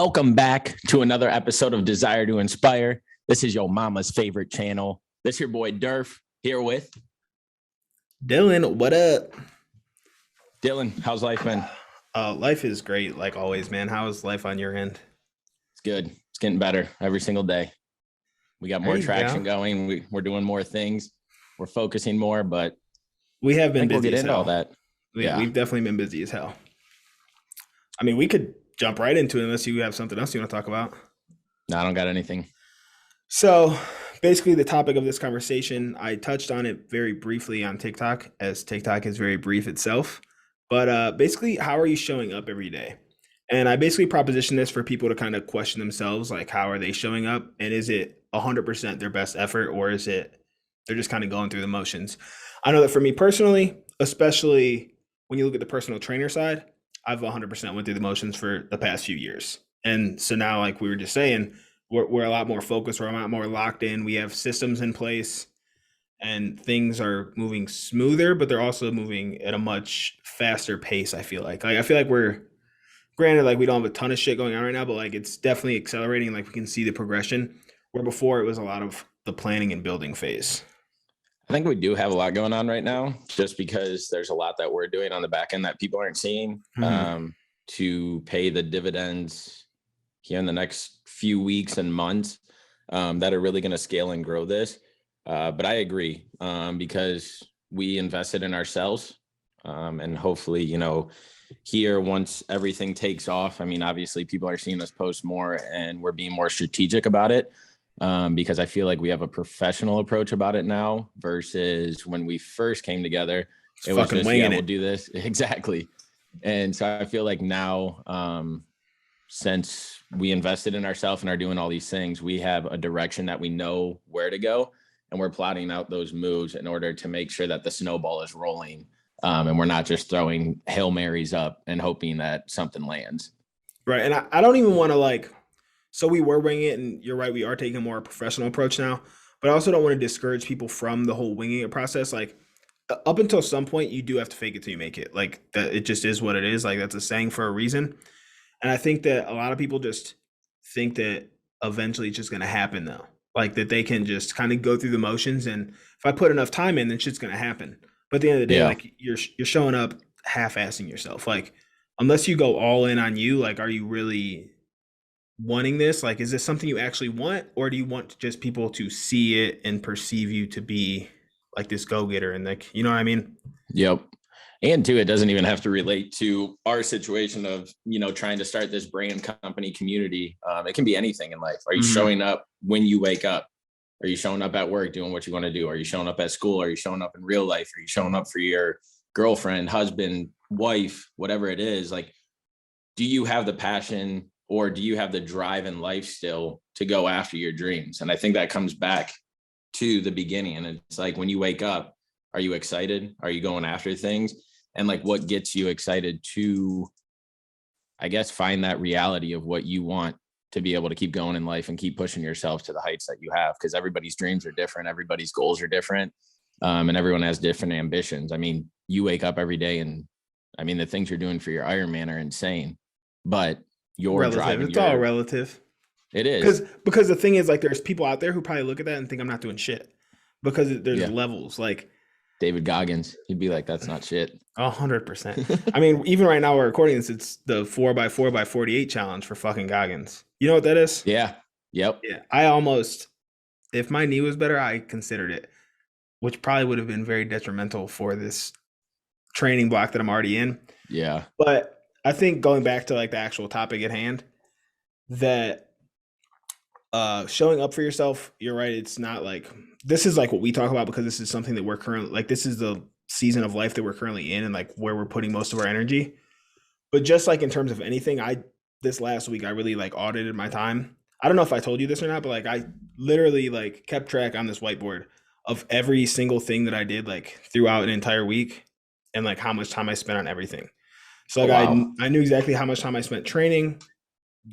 Welcome back to another episode of Desire to Inspire. This is your mama's favorite channel. This is your boy Derf here with Dylan, what up? Dylan. How's life been? Life is great, like always, man. How is life on your end? It's good. It's getting better every single day. We got There more you traction go. going. We're doing more things. We're focusing more, but We have I been think we'll busy get as into all hell. that. Yeah, Yeah. we've definitely been busy as hell. I mean, we could jump right into it unless you have something else you want to talk about. No, I don't got anything. So, basically, the topic of this conversation, I touched on it very briefly on TikTok, as TikTok is very brief itself. But basically, how are you showing up every day? And I basically proposition this for people to kind of question themselves, like, how are they showing up? And is it 100% their best effort, or is it they're just kind of going through the motions? I know that for me personally, especially when you look at the personal trainer side, I've 100% went through the motions for the past few years. And so now, like we were just saying, we're a lot more focused, we're a lot more locked in. We have systems in place and things are moving smoother, but they're also moving at a much faster pace, I feel like. I feel like we're granted, like we don't have a ton of shit going on right now, but like it's definitely accelerating. Like we can see the progression where before it was a lot of the planning and building phase. I think we do have a lot going on right now, just because there's a lot that we're doing on the back end that people aren't seeing to pay the dividends here in the next few weeks and months that are really going to scale and grow this. But I agree because we invested in ourselves and hopefully, here once everything takes off, I mean, obviously people are seeing us post more and we're being more strategic about it. Because I feel like we have a professional approach about it now versus when we first came together. It's It was fucking just, winging we'll it. do this. Exactly. And so I feel like now, since we invested in ourselves and are doing all these things, we have a direction that we know where to go. And we're plotting out those moves in order to make sure that the snowball is rolling. And we're not just throwing Hail Marys up and hoping that something lands. Right. And I don't even want to like, so we were winging it, and you're right, we are taking a more professional approach now. But I also don't want to discourage people from the whole winging it process. Like up until some point, you do have to fake it till you make it. Like that, it just is what it is. Like that's a saying for a reason. And I think that a lot of people just think that eventually it's just going to happen though. Like that they can just kind of go through the motions, and if I put enough time in, then shit's going to happen. But at the end of the day, Yeah. like you're showing up half-assing yourself. Like unless you go all in on you, like are you really wanting this? Like is this something you actually want, or do you want just people to see it and perceive you to be like this go-getter and like, you know what I mean? Yep. And two, it doesn't even have to relate to our situation of, trying to start this brand company community. It can be anything in life. Are you Mhm. showing up when you wake up? Are you showing up at work doing what you want to do? Are you showing up at school? Are you showing up in real life? Are you showing up for your girlfriend, husband, wife, whatever it is? Like, do you have the passion or do you have the drive in life still to go after your dreams? And I think that comes back to the beginning. And it's like when you wake up, are you excited? Are you going after things? And like what gets you excited to, I guess, find that reality of what you want to be able to keep going in life and keep pushing yourself to the heights that you have, because everybody's dreams are different, everybody's goals are different, and everyone has different ambitions. I mean, you wake up every day and I mean the things you're doing for your Ironman are insane, but you're Relative. driving It's all your, relative. it Because is. because the thing is, like, there's people out there who probably look at that and think I'm not doing shit because there's Yeah. levels, like David Goggins, he'd be like, that's not shit. 100%. I mean, even right now we're recording this, it's the 4x4x48 challenge for fucking Goggins. You know what that is? Yeah. Yep. Yeah. I almost, if my knee was better, I considered it, which probably would have been very detrimental for this training block that I'm already in. Yeah. But I think going back to like the actual topic at hand, that showing up for yourself, you're right, it's not like this is like what we talk about because this is something that we're currently like, this is the season of life that we're currently in and like where we're putting most of our energy. But just like in terms of anything, I this last week I really like audited my time. I don't know if I told you this or not, but like I literally like kept track on this whiteboard of every single thing that I did like throughout an entire week and like how much time I spent on everything. So Oh, like wow. I knew exactly how much time I spent training,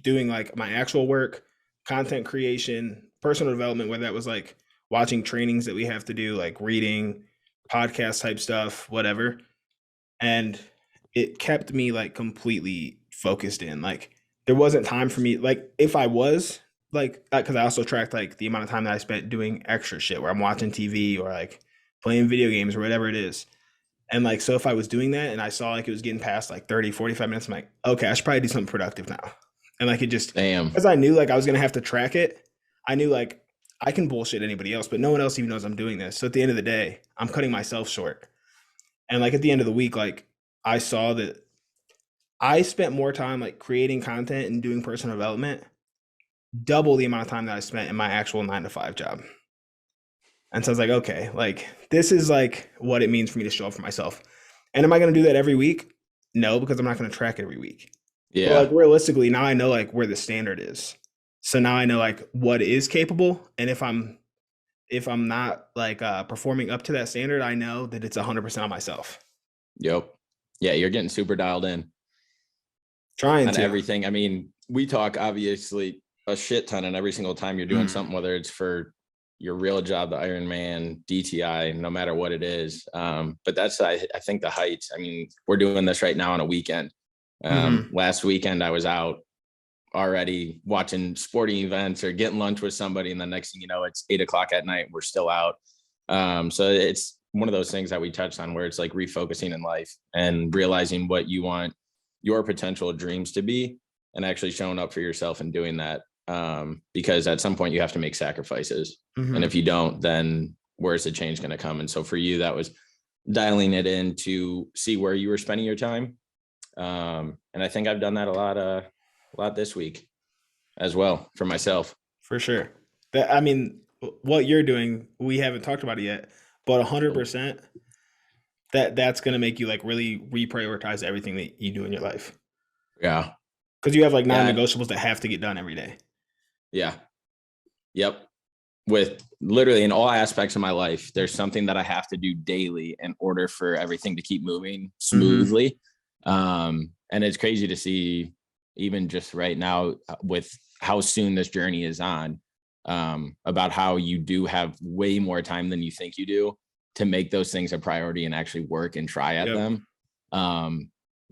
doing like my actual work, content creation, personal development, whether that was like watching trainings that we have to do, like reading, podcast type stuff, whatever. And it kept me like completely focused in. Like there wasn't time for me. Like if I was like, because I also tracked like the amount of time that I spent doing extra shit where I'm watching TV or like playing video games or whatever it is. And like, so if I was doing that and I saw like it was getting past like 30, 45 minutes, I'm like, okay, I should probably do something productive now. And like, it just, Damn. because I knew like I was going to have to track it, I knew like I can bullshit anybody else, but no one else even knows I'm doing this. So at the end of the day, I'm cutting myself short. And like at the end of the week, like I saw that I spent more time like creating content and doing personal development, double the amount of time that I spent in my actual 9 to 5 job. And so I was like, okay, like this is like what it means for me to show up for myself. And am I going to do that every week? No, because I'm not going to track it every week. But like Yeah. realistically, now I know like where the standard is. So now I know like what is capable, and if I'm not like performing up to that standard, I know that it's 100% on myself. Yep. Yeah, you're getting super dialed in Trying on to. everything. I mean, we talk obviously a shit ton, and every single time you're doing something, whether it's for your real job, the Ironman, DTI, no matter what it is. But that's, I think, the heights. I mean, we're doing this right now on a weekend. Last weekend, I was out already watching sporting events or getting lunch with somebody, and the next thing you know, it's 8 o'clock at night. We're still out. So it's one of those things that we touched on where it's like refocusing in life and realizing what you want your potential dreams to be, and actually showing up for yourself and doing that. Because at some point you have to make sacrifices. And if you don't, then where's the change going to come? And so for you, that was dialing it in to see where you were spending your time. And I think I've done that a lot this week as well for myself. For sure. That, I mean, what you're doing, we haven't talked about it yet, but 100% that's going to make you like really reprioritize everything that you do in your life. Yeah. Because you have like Yeah. non-negotiables that have to get done every day. Yeah. Yep. With literally in all aspects of my life, there's something that I have to do daily in order for everything to keep moving smoothly. And it's crazy to see, even just right now, with how soon this journey is on, about how you do have way more time than you think you do to make those things a priority and actually work and try at them.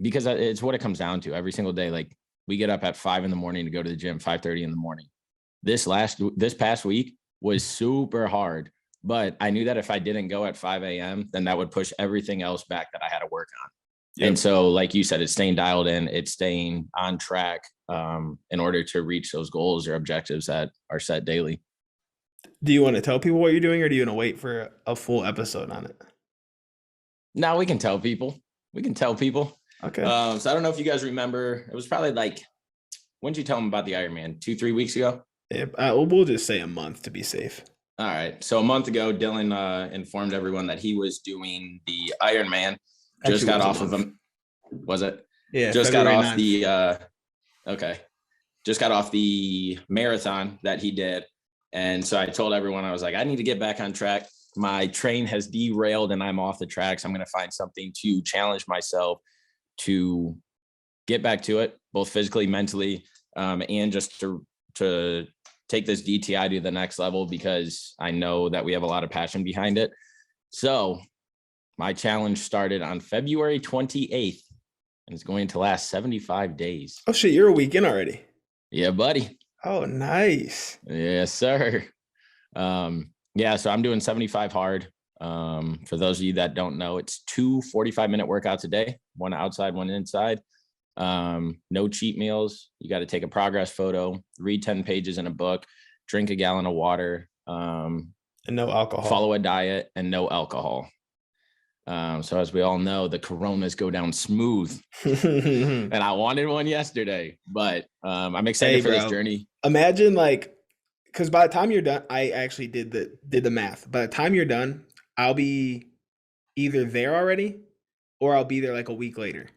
Because it's what it comes down to every single day. Like, we get up at 5 a.m. to go to the gym, 5:30 in the morning. This past week was super hard, but I knew that if I didn't go at 5 a.m., then that would push everything else back that I had to work on. And so, like you said, it's staying dialed in, it's staying on track, in order to reach those goals or objectives that are set daily. Do you want to tell people what you're doing, or do you want to wait for a full episode on it? Now we can tell people. Okay. So I don't know if you guys remember, it was probably like, when did you tell them about the Ironman? 2-3 weeks ago? Yeah, we'll just say a month to be safe. All right. So a month ago, Dylan informed everyone that he was doing the Ironman. Just got off of him. Was it? Yeah. Just got February off 9th. okay. Just got off the marathon that he did. And so I told everyone, I was like, I need to get back on track. My train has derailed and I'm off the tracks. I'm going to find something to challenge myself to get back to it, both physically, mentally, and just to take this DTI to the next level, because I know that we have a lot of passion behind it. So my challenge started on February 28th and it's going to last 75 days. Oh shit, you're a week in already. Yeah, buddy. Oh, nice. Yes, sir. Yeah, so I'm doing 75 hard. For those of you that don't know, it's 2 45-minute workouts a day, one outside, one inside. No cheat meals. You got to take a progress photo, read 10 pages in a book, drink a gallon of water, and no alcohol. Follow a diet, and no alcohol. So as we all know, the Coronas go down smooth, and I wanted one yesterday, but I'm excited for this journey. Imagine like, because by the time you're done, I actually did the math. By the time you're done, I'll be either there already, or I'll be there like a week later.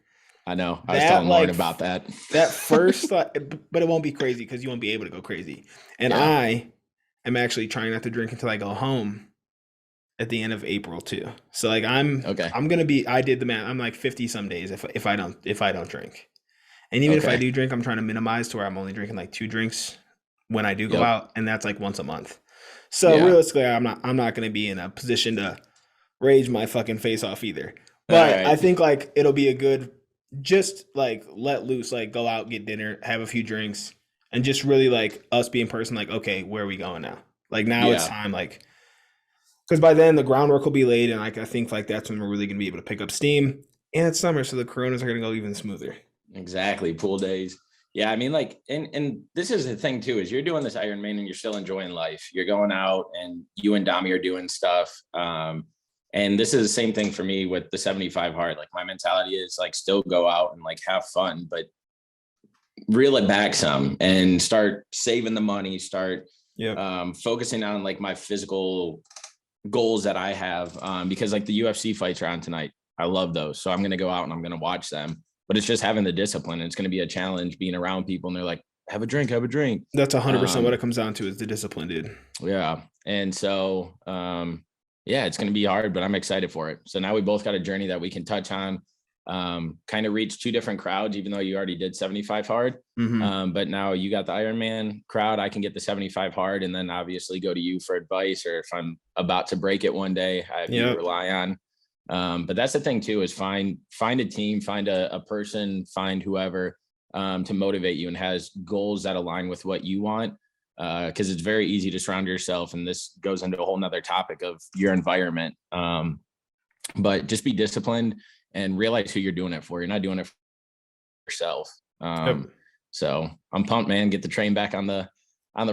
I know. I was telling Lauren about that. That first, but it won't be crazy because you won't be able to go crazy. And I am actually trying not to drink until I go home at the end of April too. So like I'm gonna be. I did the math. I'm like 50 some days if I don't drink. And even if I do drink, I'm trying to minimize to where I'm only drinking like 2 drinks when I do go out, and that's like once a month. So realistically, I'm not gonna be in a position to rage my fucking face off either. But I think like it'll be a good just like let loose, like go out, get dinner, have a few drinks, and just really like us be in person, like, okay, where are we going now? Like now it's Yeah, time, like because by then the groundwork will be laid, and like I think like that's when we're really gonna be able to pick up steam. And it's summer, so the coronas are gonna go even smoother. exactly. Pool days. Yeah, I mean, like, and this is the thing too, is you're doing this Ironman and you're still enjoying life. You're going out and you and Dami are doing stuff. And this is the same thing for me with the 75 hard. Like my mentality is like still go out and like have fun, but reel it back some and start saving the money, start Yep. focusing on like my physical goals that I have. Because like the UFC fights are on tonight. I love those. So I'm going to go out and I'm going to watch them, but it's just having the discipline. And it's going to be a challenge being around people and they're like, have a drink, have a drink. That's 100% what it Um, comes down to is the discipline, dude. yeah. And so, yeah, it's going to be hard, but I'm excited for it. So now we both got a journey that we can touch on, kind of reach two different crowds, even though you already did 75 hard. Mm-hmm. But now you got the Ironman crowd. I can get the 75 hard and then obviously go to you for advice, or if I'm about to break it one day, I have you to Yep. rely on. But that's the thing too, is find a team, find a person, find whoever, to motivate you and has goals that align with what you want. Because it's very easy to surround yourself, and this goes into a whole nother topic of your environment. But just be disciplined and realize who you're doing it for. You're not doing it for yourself. Yep. So I'm pumped, man. Get the train back on the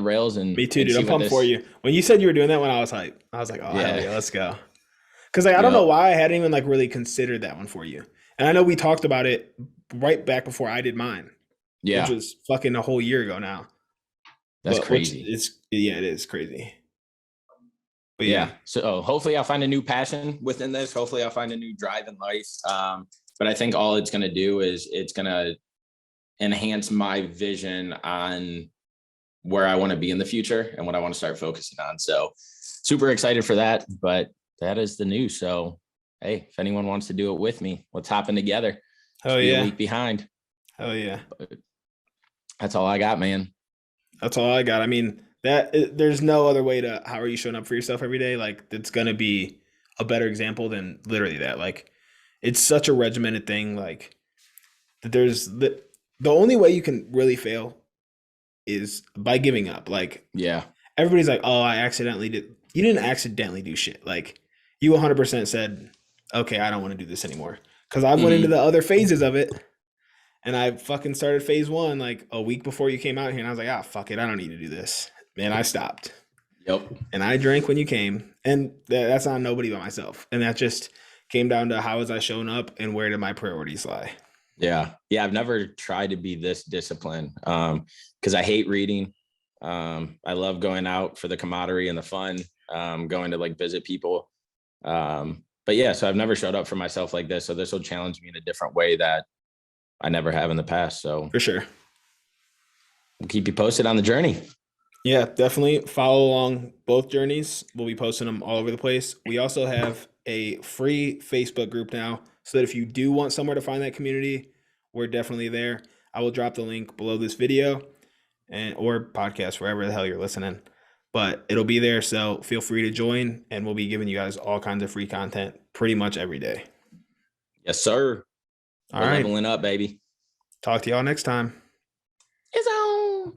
rails Me too, and dude. see I'm what pumped for this. you. When you said you were doing that, when I was hyped, I was like, oh hell Yeah. yeah, let's go. Because like I don't know Yep. why I hadn't even like really considered that one for you. And I know we talked about it right back before I did mine, which Yeah. was fucking a whole year ago now. That's But which crazy. is yeah, it is crazy. But yeah, Yeah. So hopefully I'll find a new passion within this. Hopefully I'll find a new drive in life. But I think all it's going to do is it's going to enhance my vision on where I want to be in the future and what I want to start focusing on. So super excited for that. But that is the news. So, hey, if anyone wants to do it with me, let's hop in together. hell Just be a yeah, week behind. hell yeah. That's all I got, man. That's all I got. I mean, there's no other way to how are you showing up for yourself every day? Like that's gonna be a better example than literally that. Like it's such a regimented thing. Like that there's the only way you can really fail is by giving up. Like Yeah. everybody's like, oh, I accidentally did. You didn't accidentally do shit. Like you 100% said, okay, I don't want to do this anymore. Because I went into Mm-hmm. the other phases of it, and I fucking started phase one like a week before you came out here, and I was like, ah, fuck it, I don't need to do this. Man, I stopped, Yep. and I drank when you came, and that's not nobody but myself, and that just came down to how was I showing up and where did my priorities lie. Yeah. Yeah. I've never tried to be this disciplined, because I hate reading. I love going out for the camaraderie and the fun, going to like visit people. But yeah, so I've never showed up for myself like this. So this will challenge me in a different way that I never have in the past. So For sure. we'll keep you posted on the journey. Yeah, definitely follow along both journeys. We'll be posting them all over the place. We also have a free Facebook group now, so that if you do want somewhere to find that community, we're definitely there. I will drop the link below this video and or podcast wherever the hell you're listening. But it'll be there, so feel free to join, and we'll be giving you guys all kinds of free content pretty much every day. Yes, sir. All We're right. leveling up, baby. Talk to y'all next time. It's on.